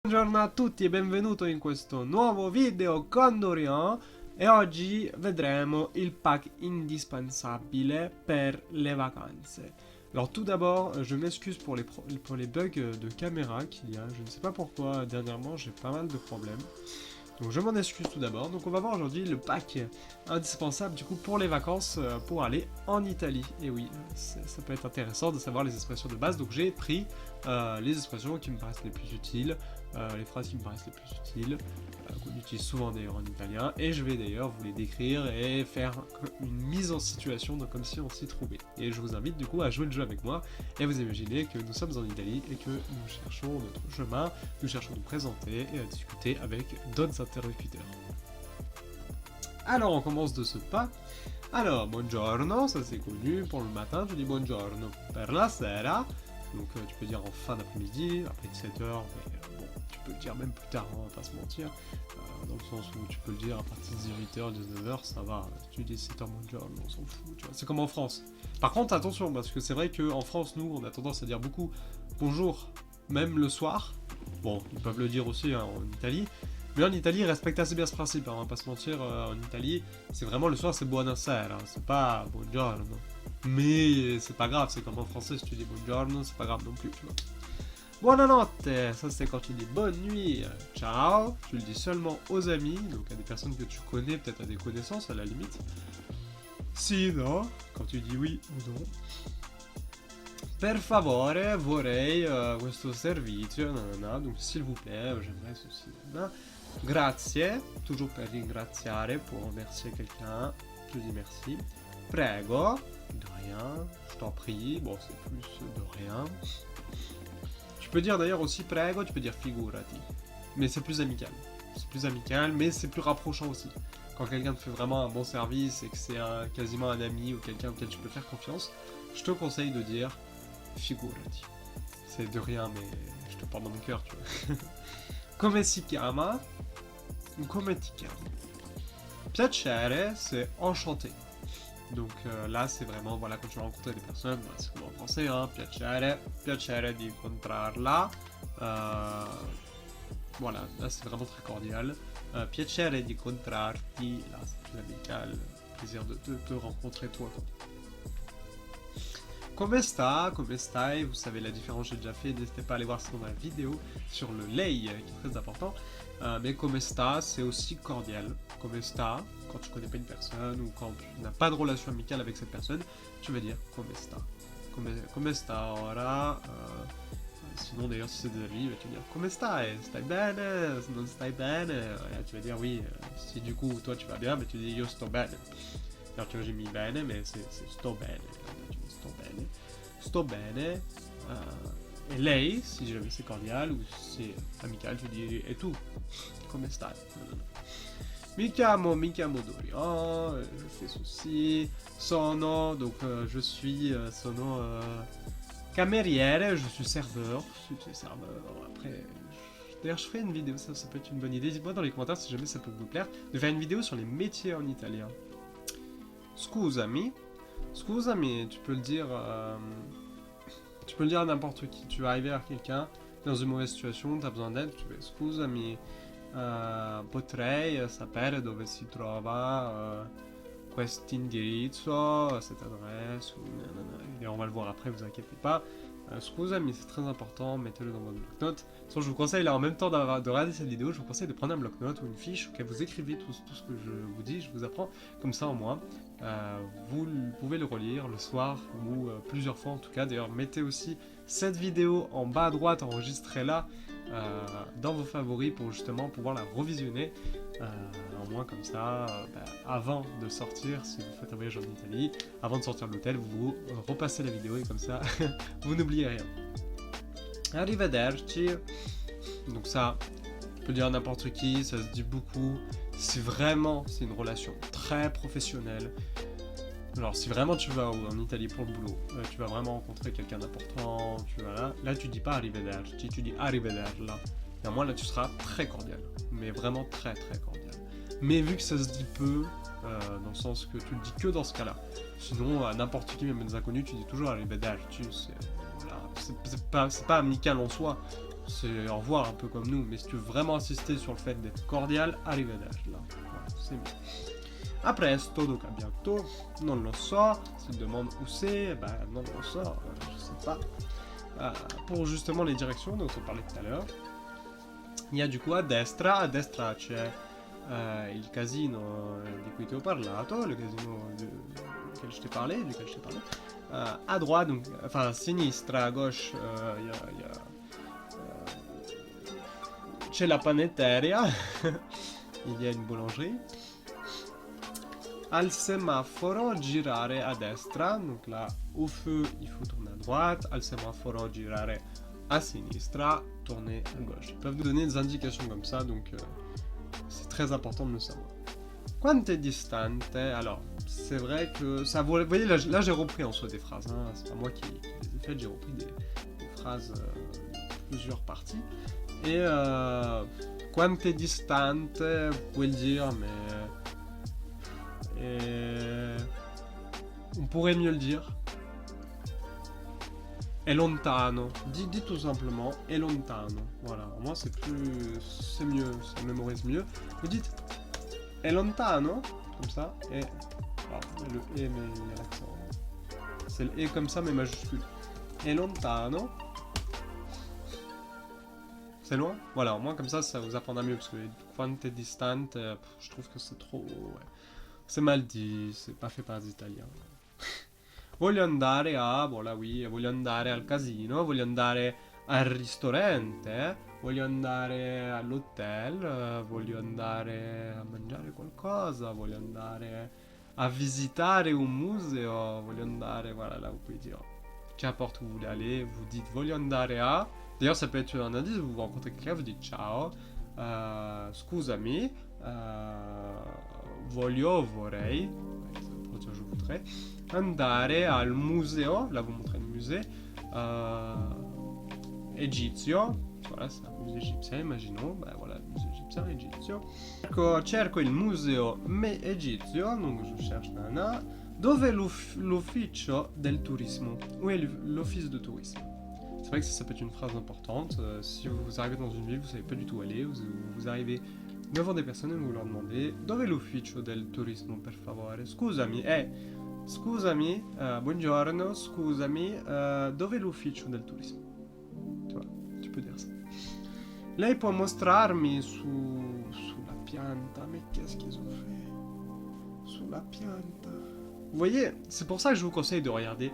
Buongiorno a tutti e benvenuto in questo nuovo video con Dorian e oggi vedremo il pack indispensabile per les vacances. Alors tout d'abord, je m'excuse pour les bugs de caméra qu'il y a, je ne sais pas pourquoi dernièrement j'ai pas mal de problèmes. Donc je m'en excuse tout d'abord. Donc on va voir aujourd'hui le pack indispensable du coup pour les vacances pour aller en Italie. Et oui, ça peut être intéressant de savoir les expressions de base. Donc j'ai pris les expressions qui me paraissent les plus utiles, les phrases qui me paraissent les plus utiles, qu'on utilise souvent d'ailleurs en italien. Et je vais d'ailleurs vous les décrire et faire une mise en situation donc comme si on s'y trouvait. Et je vous invite du coup à jouer le jeu avec moi et vous imaginez que nous sommes en Italie et que nous cherchons notre chemin, nous cherchons à nous présenter et à discuter avec d'autres interlocuteurs. Alors on commence de ce pas. Alors buongiorno, ça c'est connu, pour le matin tu dis buongiorno. Per la sera, donc tu peux dire en fin d'après-midi, après 17h, mais bon, tu peux le dire même plus tard, on va pas se mentir, dans le sens où tu peux le dire à partir de 18h, 19h, ça va, tu dis 17h buongiorno, on s'en fout, tu vois, c'est comme en France. Par contre attention, parce que c'est vrai qu'en France, nous, on a tendance à dire beaucoup bonjour, même le soir, bon, ils peuvent le dire aussi hein, en Italie, mais en Italie, ils respectent assez bien ce principe, hein, on va pas se mentir, en Italie, c'est vraiment le soir, c'est buonasera, c'est pas buongiorno. Mais c'est pas grave, c'est comme en français, si tu dis buongiorno, c'est pas grave non plus, tu vois. Buonanotte, ça c'est quand tu dis bonne nuit, ciao, tu le dis seulement aux amis, donc à des personnes que tu connais, peut-être à des connaissances à la limite. Si, non, quand tu dis oui ou non. Per favore, vorrei questo servizio, nanana, donc s'il vous plaît, j'aimerais ceci, nanana. Grazie, toujours per ringraziare, pour remercier quelqu'un, je dis merci. Prego, de rien, je t'en prie, bon c'est plus de rien. Tu peux dire d'ailleurs aussi prego, tu peux dire figurati, mais c'est plus amical. C'est plus amical, mais c'est plus rapprochant aussi. Quand quelqu'un te fait vraiment un bon service et que c'est quasiment un ami ou quelqu'un auquel tu peux faire confiance, je te conseille de dire figurati. C'est de rien, mais je te parle dans mon cœur, tu vois. Come si chiama? Come ti chiami? Piacere, c'est enchanté. Donc là, c'est vraiment, voilà, quand tu vas rencontrer des personnes, bah, c'est comme en français, hein, piacere di incontrarla. Voilà, là c'est vraiment très cordial. Piacere di incontrarti, là c'est plus amical, plaisir de te rencontrer toi. Come sta, come stai, vous savez la différence, j'ai déjà fait, n'hésitez pas à aller voir sinon ma vidéo sur le lei, qui est très important. Mais come sta, c'est aussi cordial. Come sta, quand tu connais pas une personne ou quand tu n'as pas de relation amicale avec cette personne, tu vas dire come sta. Come sta ora. Sinon d'ailleurs si c'est des amis, tu vas dire come stai, stai bene, non stai bene. Et tu vas dire oui, si du coup toi tu vas bien, mais tu dis io sto bene. Alors tu vois j'ai mis bene, mais c'est sto bene. Sto bene. Sto bene. Et lei, si jamais c'est cordial ou si c'est amical, tu dis et tout. Come stai? Mi chiamo Dorian, je fais ceci. Sono, donc je suis, sono cameriere, je suis serveur. Après, d'ailleurs, je ferai une vidéo, ça peut être une bonne idée. Dites-moi dans les commentaires si jamais ça peut vous plaire, de faire une vidéo sur les métiers en italien. Scusami. Scusami, tu peux le dire à n'importe qui. Tu vas arriver à quelqu'un dans une mauvaise situation, tu as besoin d'aide, tu fais scusami, potrei sapere dove si trova quest'indirizzo, cette adresse, et on va le voir après, vous inquiétez pas. Scusami, c'est très important, mettez-le dans votre bloc-notes. Je vous conseille là en même temps de regarder cette vidéo, je vous conseille de prendre un bloc-notes ou une fiche auquel vous écrivez tout ce que je vous dis, je vous apprends, comme ça au moins vous pouvez le relire le soir ou plusieurs fois en tout cas. D'ailleurs mettez aussi cette vidéo en bas à droite, enregistrez-la dans vos favoris pour justement pouvoir la revisionner au moins comme ça avant de sortir, si vous faites un voyage en Italie, avant de sortir de l'hôtel, vous repassez la vidéo et comme ça vous n'oubliez rien. Arrivederci. Donc ça, tu peux dire à n'importe qui, ça se dit beaucoup. C'est une relation très professionnelle. Alors si vraiment tu vas en Italie pour le boulot, tu vas vraiment rencontrer quelqu'un d'important, tu vas là tu dis pas arrivederci, tu dis arrivederla. Et à moi là tu seras très cordial, mais vraiment très très cordial. Mais vu que ça se dit peu, dans le sens que tu le dis que dans ce cas-là. Sinon à n'importe qui, même des inconnus, tu dis toujours arrivederci. C'est pas amical en soi. c'est au revoir un peu comme nous, mais si tu veux vraiment insister sur le fait d'être cordial, arrivederci là. Voilà, c'est mieux. A presto, donc à bientôt, non lo so, s'il demande où c'est, ben non lo so, je sais pas. Pour justement les directions dont on parlait tout à l'heure, il y a du coup a destra c'è il casino di cui ti ho parlato, le casino duquel je t'ai parlé, à droite, donc, enfin à sinistra, à gauche, c'è la panetteria, il y a une boulangerie. Al semaforo, girare à destra, donc là, au feu, il faut tourner à droite, al semaforo, girare à sinistra, tourner à gauche. Ils peuvent nous donner des indications comme ça, donc c'est très important de le savoir. Quanto è distante? Alors, c'est vrai que ça vaut... Vous voyez, là j'ai repris en soi des phrases, hein, c'est pas moi qui les ai faites, j'ai repris des phrases de plusieurs parties. Et quanto è distante, vous pouvez le dire, mais... on pourrait mieux le dire. È lontano. Dis tout simplement è lontano. Voilà, au moins c'est mieux, ça mémorise mieux. Vous dites è lontano, comme ça, et... Alors, le et, mais il y a l'accent. C'est le et comme ça, mais majuscule. È lontano. C'est loin. Voilà, au moins comme ça vous apprendra mieux, parce que quanto è distante, je trouve que c'est trop... Ouais. C'est mal dit, c'est pas fait par des Italiens. Voglio andare a... Bon là oui, voglio andare al casino, voglio andare al ristorante, voglio andare all'hotel, voglio andare a mangiare qualcosa, voglio andare a visitare un museo, voglio andare... Voilà, là vous pouvez dire, qu'importe où vous voulez aller, vous dites voglio andare a... D'ailleurs ça peut être un indice, vous rencontrez quelqu'un, vous dites ciao, scusami, vorrei, pour dire je voudrais, andare al museo, là vous montrez le musée, egizio, voilà c'est un musée égyptien, imaginons, ben voilà, le musée égyptien egizio. Cerco il museo egizio, donc je cherche nana, dove è l'ufficio del turismo, où est l'office de tourisme. C'est vrai que ça peut être une phrase importante, si vous arrivez dans une ville, vous savez pas du tout où aller, vous arrivez devant des personnes et vous leur demandez dove è l'ufficio del turismo per favore, scusami, buongiorno, scusami, dove è l'ufficio del turismo? Tu vois, tu peux dire ça. Lei può mostrarmi sulla pianta, mais qu'est-ce qu'ils ont fait? Sulla pianta. Vous voyez, c'est pour ça que je vous conseille de regarder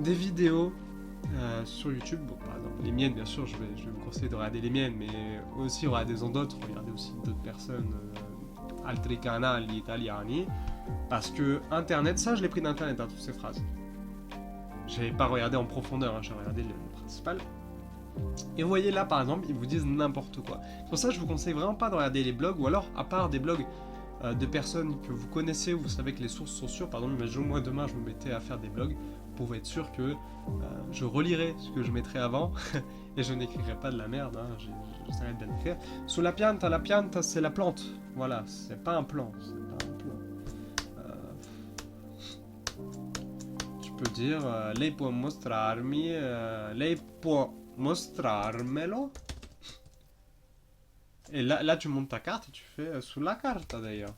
des vidéos sur YouTube. Bon, par exemple, les miennes, bien sûr, je vais vous conseiller de regarder les miennes, mais aussi regardez-en d'autres, regardez aussi d'autres personnes, altri canali italiani, parce que Internet, ça je l'ai pris d'Internet, hein, toutes ces phrases. J'ai pas regardé en profondeur, hein, j'ai regardé le principal. Et vous voyez là, par exemple, ils vous disent n'importe quoi. C'est pour ça que je vous conseille vraiment pas de regarder les blogs, ou alors, à part des blogs de personnes que vous connaissez, où vous savez que les sources sont sûres. Par exemple, imaginons moi demain je me mettais à faire des blogs, pour être sûr que je relirai ce que je mettrais avant et je n'écrirai pas de la merde, hein, j'essaierai de bien écrire. Sulla pianta, la pianta c'est la plante, voilà, c'est pas un plan, tu peux dire lei può mostrarmi, lei può mostrarmelo. Et là tu montes ta carte et tu fais sulla carta d'ailleurs.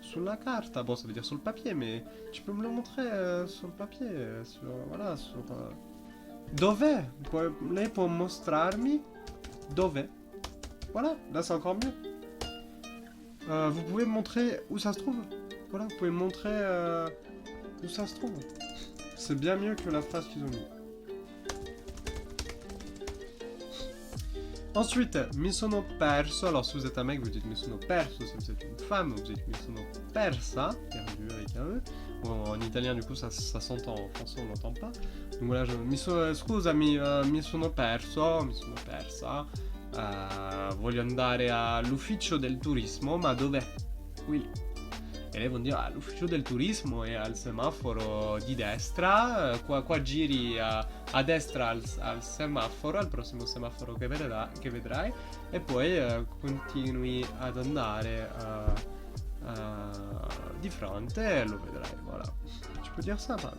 Sulla carta, bon ça veut dire sur le papier, mais tu peux me le montrer sur le papier, voilà, sur... Dove? Lei può mostrarmi? Dove? Voilà, là c'est encore mieux. Vous pouvez me montrer où ça se trouve? Voilà, vous pouvez me montrer où ça se trouve. C'est bien mieux que la phrase qu'ils ont mis. Ensuite, mi sono perso. Alors, si vous êtes un mec, vous dites mi sono perso. Si vous êtes une femme, vous dites mi sono persa. Perdu avec un E. Bon, en italien, du coup, ça s'entend. En français, on n'entend pas. Donc voilà, scusami, mi sono perso. Mi sono persa. Voglio andare all'ufficio del turismo, ma dov'è? Qui. E lei vuol dire, l'ufficio del turismo è al semaforo di destra, qua giri a destra al semaforo, al prossimo semaforo che vedrai, e poi continui ad andare di fronte e lo vedrai, voilà. Tu peux dire ça, Pam?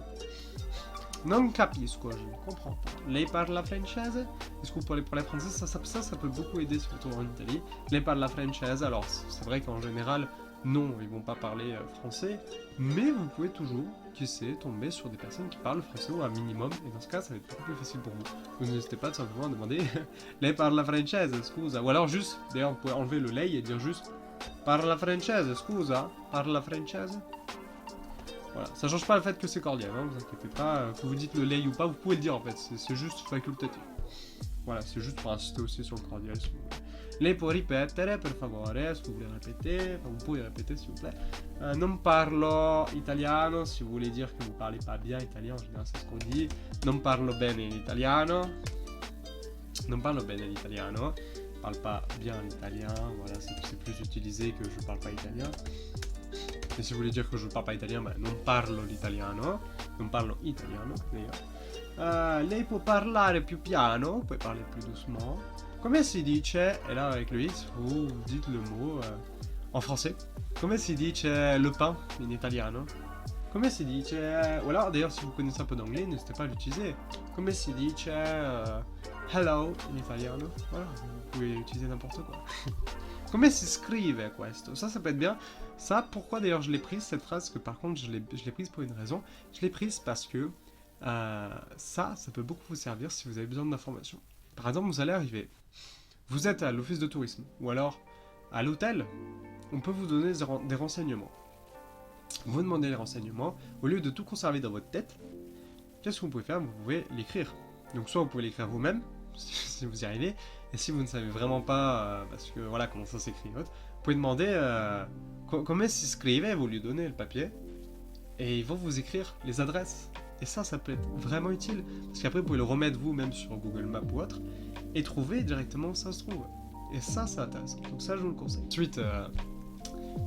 Non capisco, je ne comprends pas. Lei parla francese? Est-ce que vous pouvez parler français? Ça peut beaucoup aider si vous tournez en Italie. Lei parla francese? Alors, c'est vrai qu'en général, non, ils vont pas parler français, mais vous pouvez toujours, qui sait, tomber sur des personnes qui parlent français ou un minimum, et dans ce cas, ça va être beaucoup plus facile pour vous. Donc n'hésitez pas tout simplement à demander Lei parla francese, scusa? Ou alors juste, d'ailleurs, vous pouvez enlever le lei et dire juste Parla francese, scusa? Parla francese? Voilà, ça change pas le fait que c'est cordial, hein, vous inquiétez pas, que vous dites le lei ou pas, vous pouvez le dire en fait, c'est juste facultatif. Voilà, c'est juste pour insister aussi sur le cordial si vous voulez. Lei può ripetere, per favore, est-ce que vous voulez répéter? Enfin, vous pouvez répéter s'il vous plaît. Non parlo italiano, si vous voulez dire que vous parlez pas bien italien, en général c'est ce qu'on dit. Non parlo bene l'italiano. Non parlo bene l'italiano. Je parle pas bien l'italien, voilà, c'est plus utilisé que je parle pas italien. Et si vous voulez dire que je parle pas italien, ben non parlo l'italiano. Non parlo italiano, d'ailleurs. Lei può parlare più piano, puoi parler plus doucement. Come si dice, et là avec le X, vous dites le mot en français. Come si dice le pain in italiano? Come si dice, ou alors d'ailleurs si vous connaissez un peu d'anglais, n'hésitez pas à l'utiliser. Come si dice hello in italiano? Voilà, vous pouvez utiliser n'importe quoi. Come si scrive questo? Ça peut être bien. Ça, pourquoi d'ailleurs je l'ai prise cette phrase? Parce que par contre je l'ai prise pour une raison. Je l'ai prise parce que ça peut beaucoup vous servir si vous avez besoin d'informations. Par exemple, vous allez arriver, vous êtes à l'office de tourisme, ou alors à l'hôtel, on peut vous donner des renseignements. Vous demandez les renseignements, au lieu de tout conserver dans votre tête, qu'est-ce que vous pouvez faire? Vous pouvez l'écrire. Donc soit vous pouvez l'écrire vous-même, si vous y arrivez, et si vous ne savez vraiment pas, parce que voilà comment ça s'écrit, vous pouvez demander comment si scrive, vous lui donnez le papier, et ils vont vous écrire les adresses. Et ça peut être vraiment utile, parce qu'après vous pouvez le remettre vous-même sur Google Maps ou autre, et trouver directement où ça se trouve. Et ça, c'est intéressant. Donc ça, je vous le conseille. Ensuite,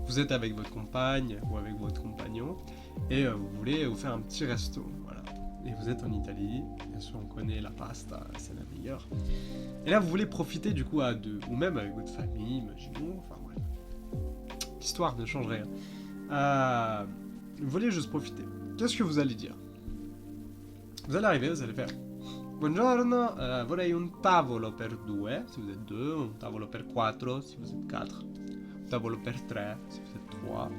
vous êtes avec votre compagne ou avec votre compagnon, et vous voulez vous faire un petit resto, voilà. Et vous êtes en Italie, bien sûr on connaît la pasta, c'est la meilleure. Et là vous voulez profiter du coup à deux, ou même avec votre famille, imaginons, enfin bref. L'histoire ne change rien. Vous voulez juste profiter. Qu'est-ce que vous allez dire? Vous allez arriver, vous allez faire Buongiorno, vorrei un tavolo per due, si vous êtes deux, un tavolo per quattro, si vous êtes quatre, un tavolo per tre, si vous êtes trois.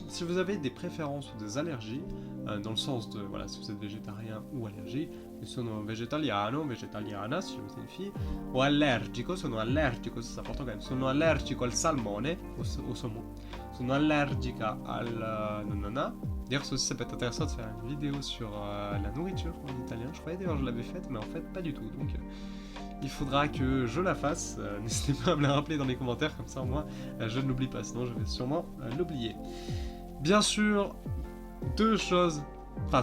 Si vous avez des préférences ou des allergies, dans le sens de, voilà, si vous êtes végétarien ou allergique, sono vegetariano, vegetariana, si vous êtes une fille, ou allergico, sono allergico, c'est important quand même, sono allergico al salmone, au saumon, sono allergica al nanana. D'ailleurs, ça peut être intéressant de faire une vidéo sur la nourriture en italien. Je croyais d'ailleurs que je l'avais faite, mais en fait pas du tout. Donc il faudra que je la fasse. N'hésitez pas à me la rappeler dans les commentaires, comme ça au moins je ne l'oublie pas, sinon je vais sûrement l'oublier. Bien sûr,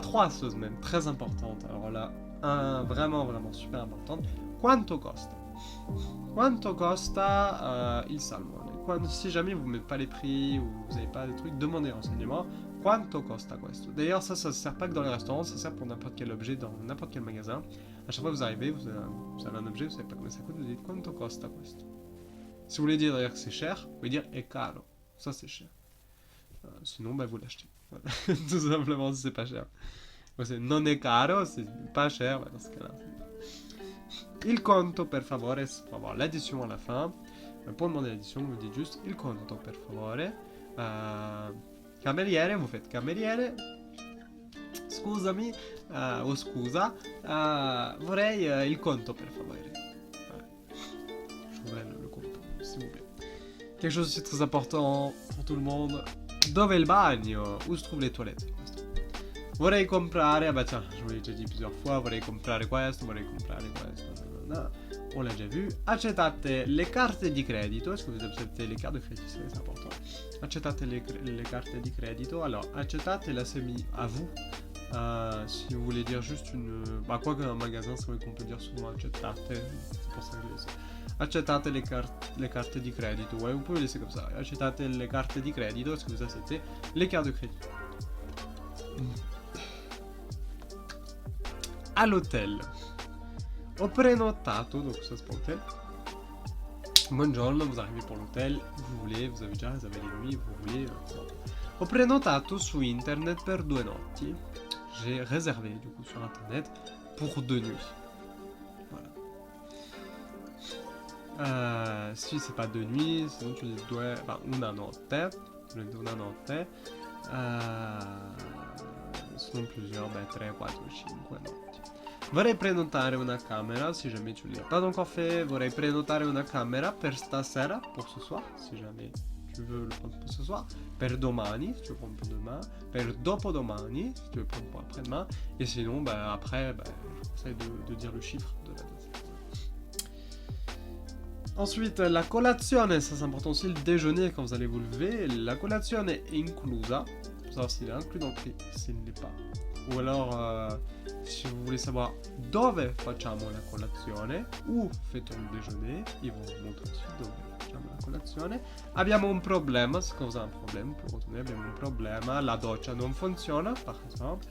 trois choses même, très importantes. Alors là, vraiment super importante. Quanto costa? Quanto costa il salmone? Si jamais vous ne mettez pas les prix ou vous n'avez pas des trucs, demandez renseignements. Quanto costa questo? D'ailleurs, ça ne sert pas que dans les restaurants, ça sert pour n'importe quel objet dans n'importe quel magasin. À chaque fois que vous arrivez, vous avez un objet, vous ne savez pas combien ça coûte, vous dites Quanto costa questo? Si vous voulez dire d'ailleurs que c'est cher, vous pouvez dire è caro. Ça c'est cher. Sinon, vous l'achetez. Voilà. Tout simplement, si c'est pas cher. C'est non è caro, c'est pas cher, dans ce cas-là. Il conto per favore, pour avoir l'addition à la fin. Pour demander l'addition, vous dites juste il conto per favore. Cameriere, vous faites cameriere. Scusami, o scusa, vorrei il conto per favore. Je voudrais le compte, s'il vous plaît. Quelque chose aussi très important pour tout le monde. Dove è il bagno? Où se trouvent les toilettes? Vorrei comprare, ah bah tiens, je vous l'ai déjà dit plusieurs fois, vorrei comprare questo, vorrei comprare questo, on l'a déjà vu. Accettate le carte di credito, est-ce que vous acceptez les cartes de crédit? C'est important. Accettate le carte di credito, alors accettate la semi à vous. Si vous voulez dire juste une... Bah quoi qu'un magasin, c'est vrai qu'on peut dire souvent accettate, c'est pour ça que je le laisse. Accettate le carte di credito, ouais, vous pouvez laisser comme ça. Accettate le carte di credito, est-ce que vous acceptez les cartes de crédit? À l'hôtel. Ho prenotato, donc ça c'est pour l'hôtel. Buongiorno, vous arrivez pour l'hôtel, vous avez déjà réservé les nuits, vous voulez... Ho prenotato su internet per 2 notti. j'ai réservé du coup sur internet pour 2 nuits. Voilà. Si c'est pas 2 nuits, sinon tu dis due, enfin una notte, una notte, sono plusieurs, 3, 4, 5 notti. Vorrei prenotare una camera, si jamais tu ne l'as pas encore fait, vorrei prenotare una camera per stasera, pour ce soir, si jamais tu veux le prendre pour ce soir, per domani, si tu veux prendre pour demain, per dopodomani, si tu veux prendre pour après-demain, et sinon, après, je conseille de dire le chiffre de la date. Ensuite, la colazione, ça c'est important aussi, le déjeuner quand vous allez vous lever, la colazione è inclusa, pour savoir s'il est inclus dans le prix, s'il ne l'est pas. Ou alors, si vous voulez savoir dove facciamo la colazione, où fait-on le déjeuner, ils vont vous montrer aussi dove facciamo la colazione. Abbiamo un problema, se vous avez un problème, pour retourner, abbiamo un problema, la doccia non funziona, par exemple.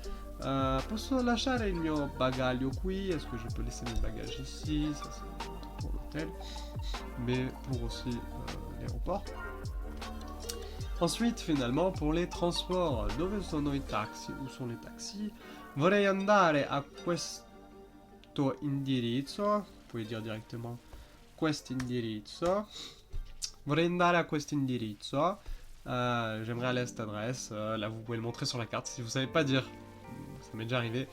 Posso lasciare il mio bagaglio qui, est-ce que je peux laisser mes bagages ici, ça c'est pour l'hôtel, mais pour aussi l'aéroport. Ensuite, finalement, pour les transports, dove sono i taxi? Où sont les taxis? Vorrei andare a questo indirizzo. Vous pouvez dire directement questo indirizzo. Vorrei andare a questo indirizzo. J'aimerais aller à cette adresse. Là, vous pouvez le montrer sur la carte. Si vous savez pas dire, ça m'est déjà arrivé.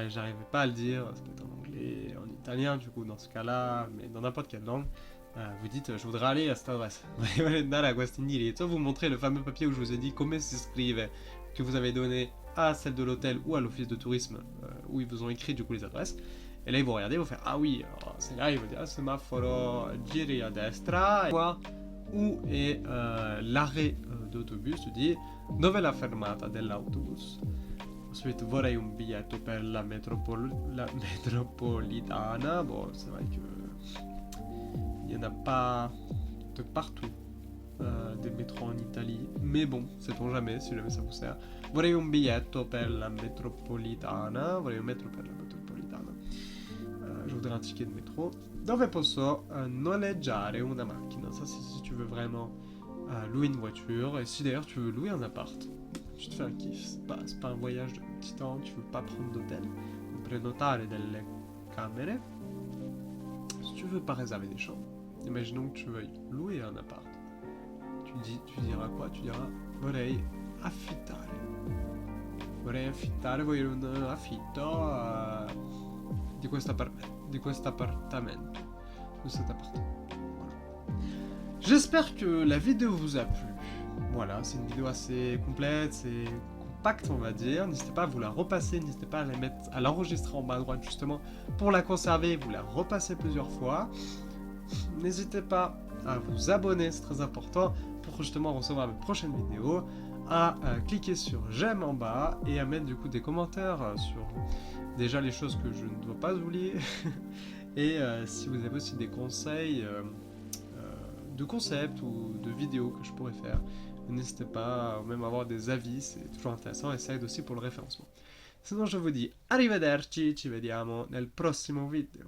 J'arrivais pas à le dire. Ça peut être en anglais, en italien, du coup, dans ce cas-là, mais dans n'importe quelle langue. Vous dites je voudrais aller à cette adresse. Vous montrez le fameux papier où je vous ai dit come si scrive, que vous avez donné à celle de l'hôtel ou à l'office de tourisme où ils vous ont écrit du coup les adresses. Et là ils vont regarder, ils vont faire ah oui, c'est là, ils vont dire semaforo giri a destra, et voir où est l'arrêt d'autobus, tu dis dove è la fermata dell'autobus. Ensuite, vorrei un biglietto per la metropolitana. Bon, c'est vrai que il n'y en a pas de partout des métros en Italie, mais bon, sait-on jamais, si jamais ça vous sert. Vorrei un biglietto per la metropolitana, vorrei un metro per la metropolitana. Je voudrais un ticket de métro. Dove posso noleggiare una macchina? Ça, c'est si tu veux vraiment louer une voiture, et si d'ailleurs tu veux louer un appart, tu te fais un kiff, c'est pas un voyage de petit temps, tu veux pas prendre d'hôtel, prenotare delle camere. Si tu veux pas réserver des chambres, imaginons que tu veuilles louer un appart. Tu diras quoi? Tu diras vorrei affittare. Vorrei affittare, voglio un affitto di questo appartamento. De cet appartement. Voilà. J'espère que la vidéo vous a plu. Voilà, c'est une vidéo assez complète, c'est compacte on va dire. N'hésitez pas à vous la repasser, n'hésitez pas à l'enregistrer en bas à droite justement pour la conserver, vous la repasser plusieurs fois. N'hésitez pas à vous abonner, c'est très important pour justement recevoir mes prochaines vidéos, à cliquer sur j'aime en bas et à mettre du coup des commentaires sur déjà les choses que je ne dois pas oublier et si vous avez aussi des conseils de concepts ou de vidéos que je pourrais faire, n'hésitez pas à même avoir des avis, c'est toujours intéressant et ça aide aussi pour le référencement. Sinon je vous dis arrivederci, ci vediamo nel prossimo video.